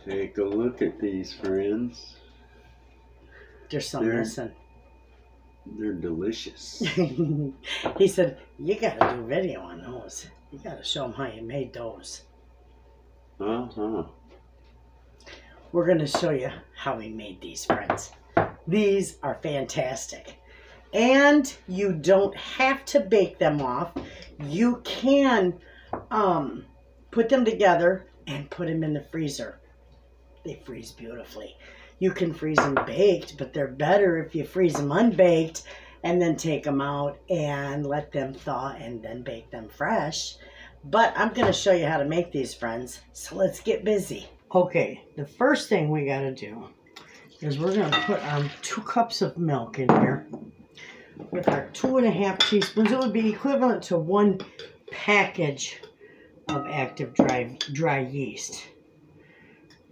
Take a look at these, friends. There's some missing. They're delicious. He said, you gotta do video on those. You gotta show them how you made those. Uh-huh. We're gonna show you how we made these, friends. These are fantastic. And you don't have to bake them off. You can put them together and put them in the freezer. They freeze beautifully. You can freeze them baked, but they're better if you freeze them unbaked and then take them out and let them thaw and then bake them fresh. But I'm going to show you how to make these, friends. So let's get busy. Okay, the first thing we got to do is we're going to put 2 cups of milk in here with our 2½ teaspoons. It would be equivalent to 1 package of active dry yeast.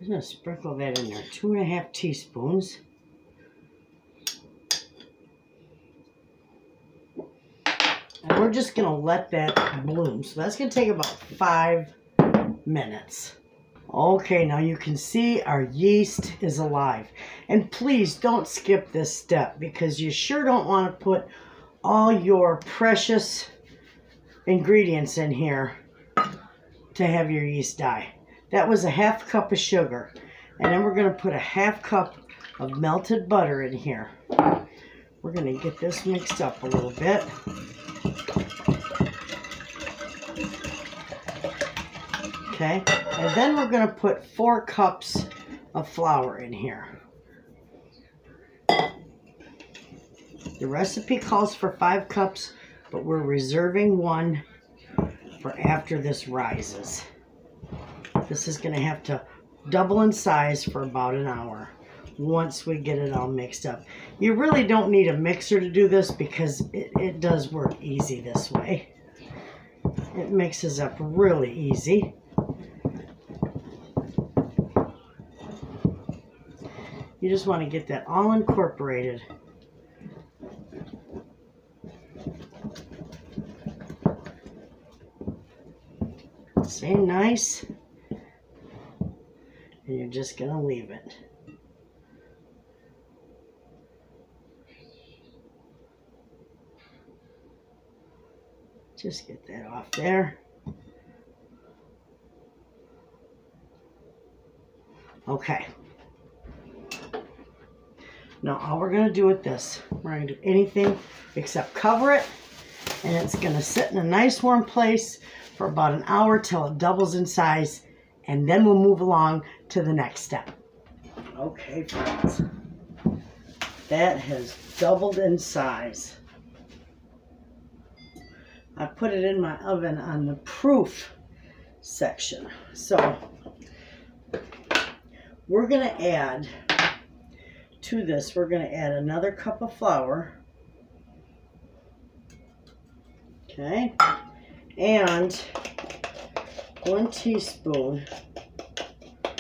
I'm going to sprinkle that in there. 2½ teaspoons. And we're just going to let that bloom. So that's going to take about 5 minutes. Okay, now you can see our yeast is alive. And please don't skip this step because you sure don't want to put all your precious ingredients in here to have your yeast die. That was a ½ cup of sugar. And then we're going to put a ½ cup of melted butter in here. We're going to get this mixed up a little bit. Okay, and then we're going to put 4 cups of flour in here. The recipe calls for 5 cups, but we're reserving 1 for after this rises. This is going to have to double in size for about an hour once we get it all mixed up. You really don't need a mixer to do this because it does work easy this way. It mixes up really easy. You just want to get that all incorporated. Stay nice. And you're just going to leave it. Just get that off there. Okay. Now all we're going to do with this, we're going to do anything except cover it. And it's going to sit in a nice warm place for about an hour till it doubles in size. And then we'll move along to the next step. Okay, friends. That has doubled in size. I put it in my oven on the proof section. So we're going to add to this, we're going to add another cup of flour. Okay. And 1 teaspoon. I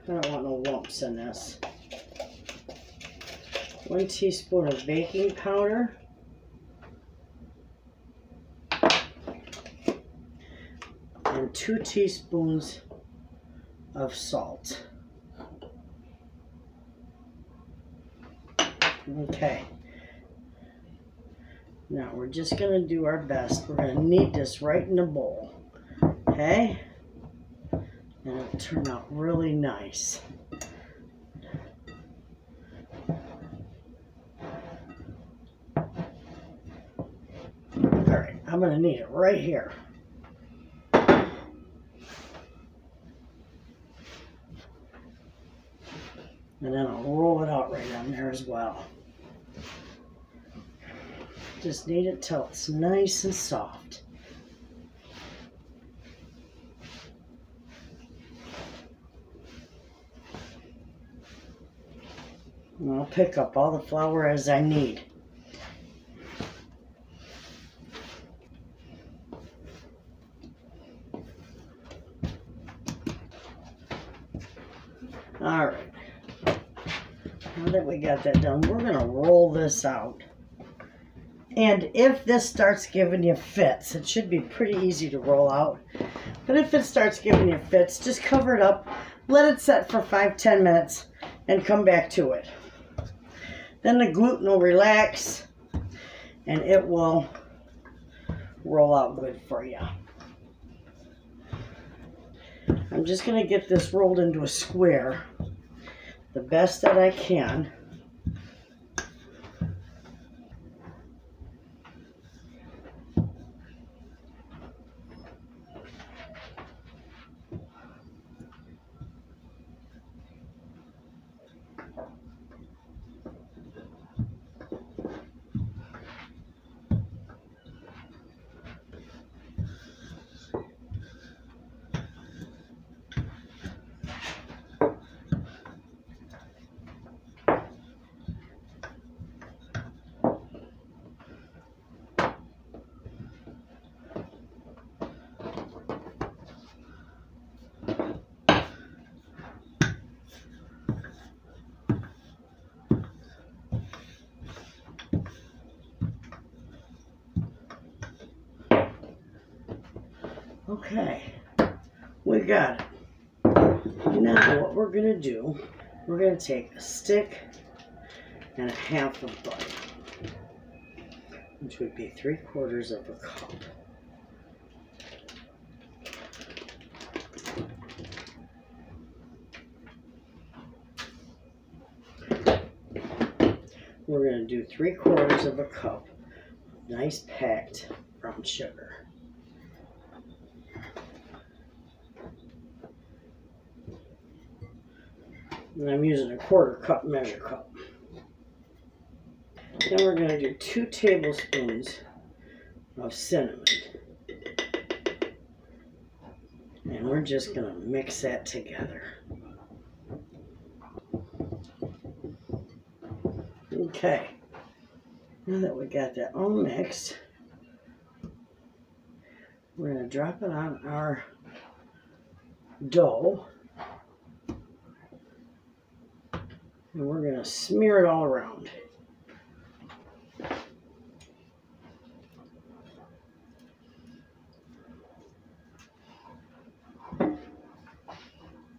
don't want no lumps in this. 1 teaspoon of baking powder. And 2 teaspoons of salt. Okay. Now we're just going to do our best. We're going to knead this right in the bowl. Okay? And it'll turn out really nice. Alright, I'm going to knead it right here. And then I'll roll it out right on there as well. Just knead it till it's nice and soft. And I'll pick up all the flour as I need. All right. Now that we got that done, we're going to roll this out. And if this starts giving you fits, it should be pretty easy to roll out. But if it starts giving you fits, just cover it up, let it set for 5-10 minutes and come back to it. Then the gluten will relax and it will roll out good for you. I'm just going to get this rolled into a square the best that I can. Okay, we got it. Now what we're going to do, we're going to take a stick and a half of butter, which would be 3/4 of a cup. We're going to do 3/4 of a cup of nice packed brown sugar. And I'm using a 1/4 cup measure cup. Then we're going to do 2 tablespoons of cinnamon. And we're just going to mix that together. Okay. Now that we got that all mixed, we're going to drop it on our dough. And we're going to smear it all around.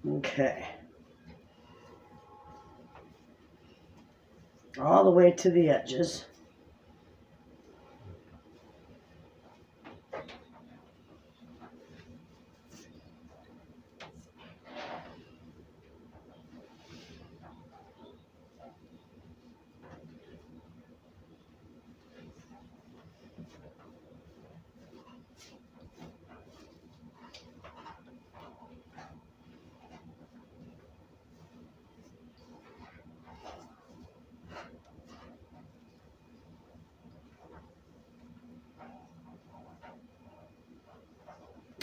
Okay. All the way to the edges.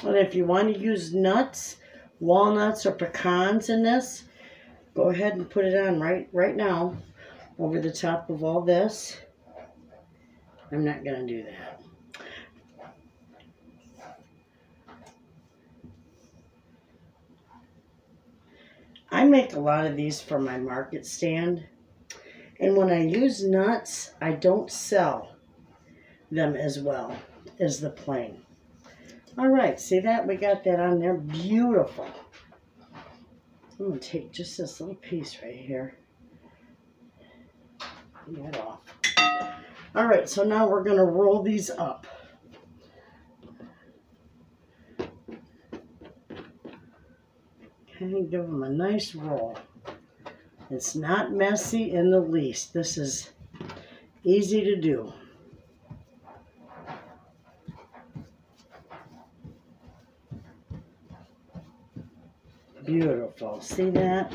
And if you want to use nuts, walnuts, or pecans in this, go ahead and put it on right now over the top of all this. I'm not going to do that. I make a lot of these for my market stand. And when I use nuts, I don't sell them as well as the plain. All right, see that? We got that on there. Beautiful. I'm going to take just this little piece right here. Get off. All right, so now we're going to roll these up. Okay, give them a nice roll. It's not messy in the least. This is easy to do. Beautiful. See that?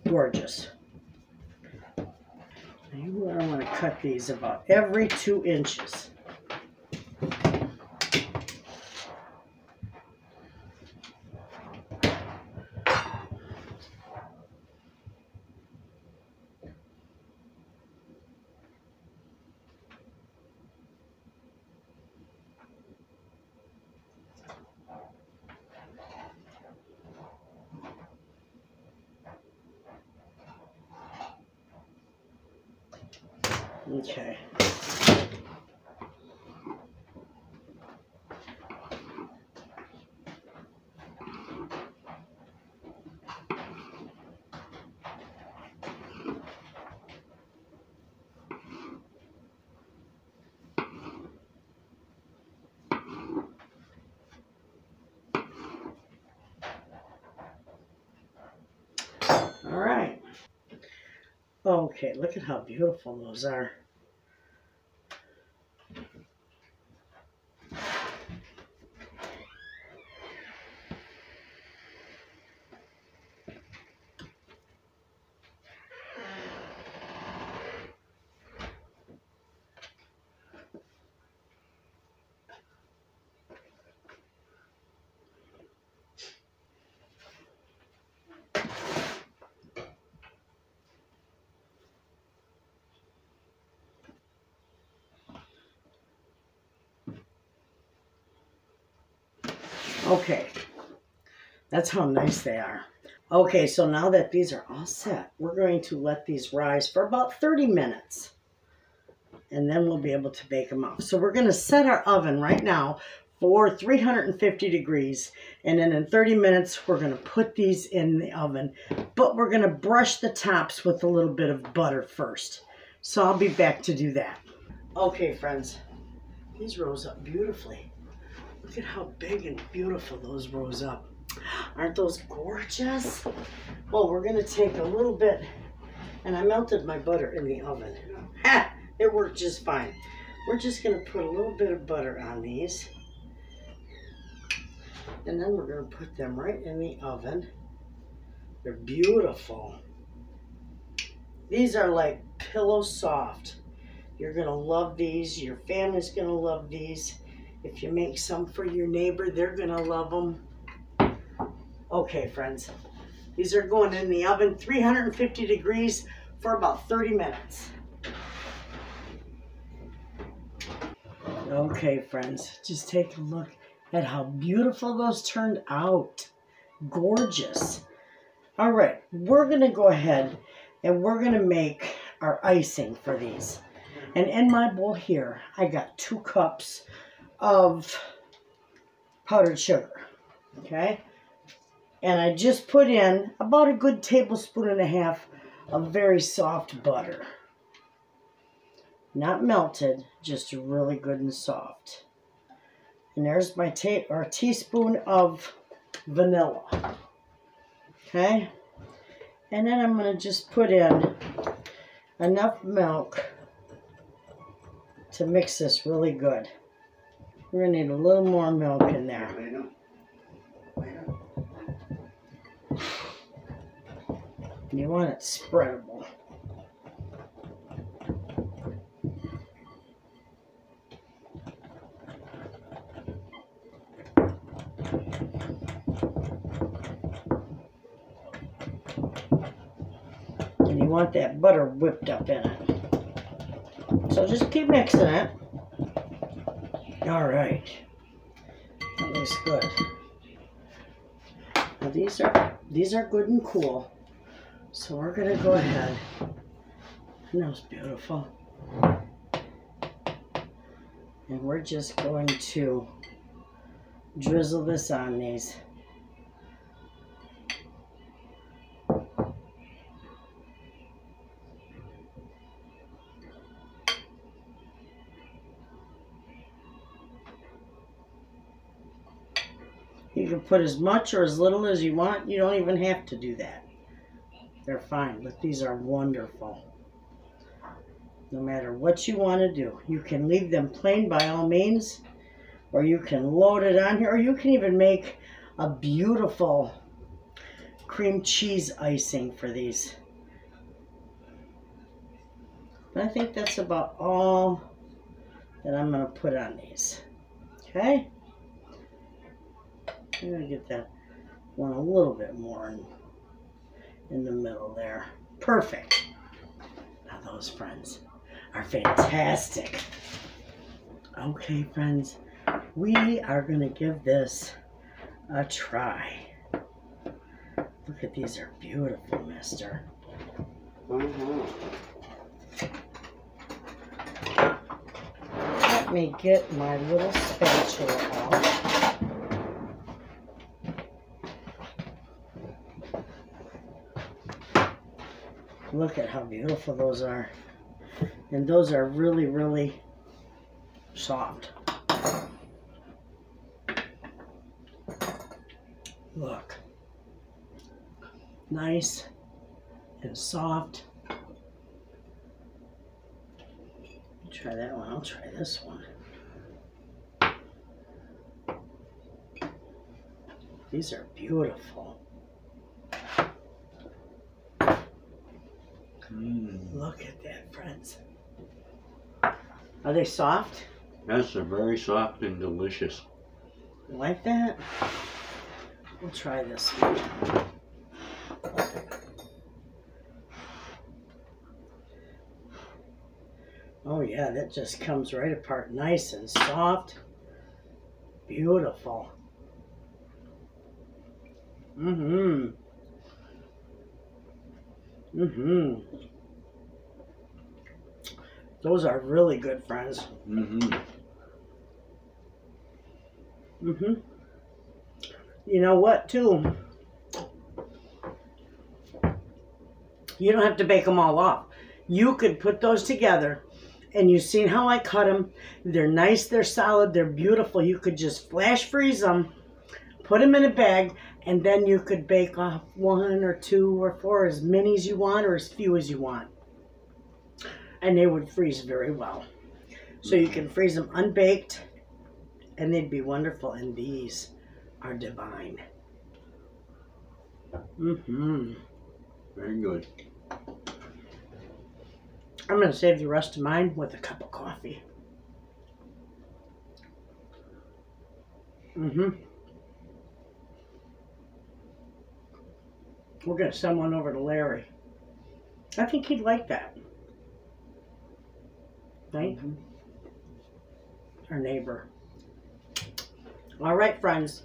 Gorgeous. I want to cut these about every 2 inches. Okay. Okay, look at how beautiful those are. Okay, that's how nice they are. Okay, so now that these are all set, we're going to let these rise for about 30 minutes. And then we'll be able to bake them up. So we're going to set our oven right now for 350 degrees. And then in 30 minutes, we're going to put these in the oven. But we're going to brush the tops with a little bit of butter first. So I'll be back to do that. Okay, friends, these rose up beautifully. Look at how big and beautiful those rose up. Aren't those gorgeous? Well, we're going to take a little bit, and I melted my butter in the oven. Ha! It worked just fine. We're just going to put a little bit of butter on these. And then we're going to put them right in the oven. They're beautiful. These are like pillow soft. You're going to love these. Your family's going to love these. If you make some for your neighbor, they're going to love them. Okay, friends. These are going in the oven, 350 degrees for about 30 minutes. Okay, friends. Just take a look at how beautiful those turned out. Gorgeous. All right. We're going to go ahead and we're going to make our icing for these. And in my bowl here, I got 2 cups of powdered sugar, okay? And I just put in about a good 1.5 tablespoons of very soft butter. Not melted, just really good and soft. And there's my teaspoon of vanilla, okay? And then I'm going to just put in enough milk to mix this really good. We're going to need a little more milk in there. And you want it spreadable. And you want that butter whipped up in it. So just keep mixing it. All right, that looks good. Now these are good and cool, so we're gonna go ahead. And that was beautiful. And we're just going to drizzle this on these. You can put as much or as little as you want. You don't even have to do that. They're fine, but these are wonderful. No matter what you want to do. You can leave them plain by all means, or you can load it on here, or you can even make a beautiful cream cheese icing for these. But I think that's about all that I'm going to put on these. Okay? I'm going to get that one a little bit more in the middle there. Perfect. Now those, friends, are fantastic. Okay, friends, we are going to give this a try. Look at these, are beautiful, mister. Let me get my little spatula out. Look at how beautiful those are. And those are really, really soft. Look. Nice and soft. try that one. I'll try this one. These are beautiful. Look at that, friends. Are they soft? Yes, they're very soft and delicious. You like that? We'll try this one. Oh yeah, that just comes right apart nice and soft. Beautiful. Those are really good, friends. You know what, too? You don't have to bake them all off. You could put those together, and you've seen how I cut them. They're nice, they're solid, they're beautiful. You could just flash freeze them, put them in a bag, and then you could bake off 1 or 2 or 4, as many as you want or as few as you want. And they would freeze very well. So you can freeze them unbaked, and they'd be wonderful. And these are divine. Very good. I'm going to save the rest of mine with a cup of coffee. We're going to send one over to Larry. I think he'd like that. Right? Our neighbor. All right, friends.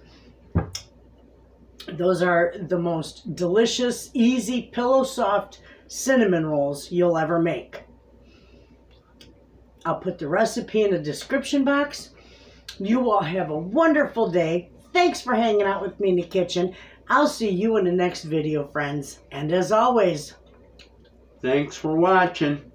Those are the most delicious, easy, pillow soft cinnamon rolls you'll ever make. I'll put the recipe in the description box. You all have a wonderful day. Thanks for hanging out with me in the kitchen. I'll see you in the next video, friends. And as always, thanks for watching.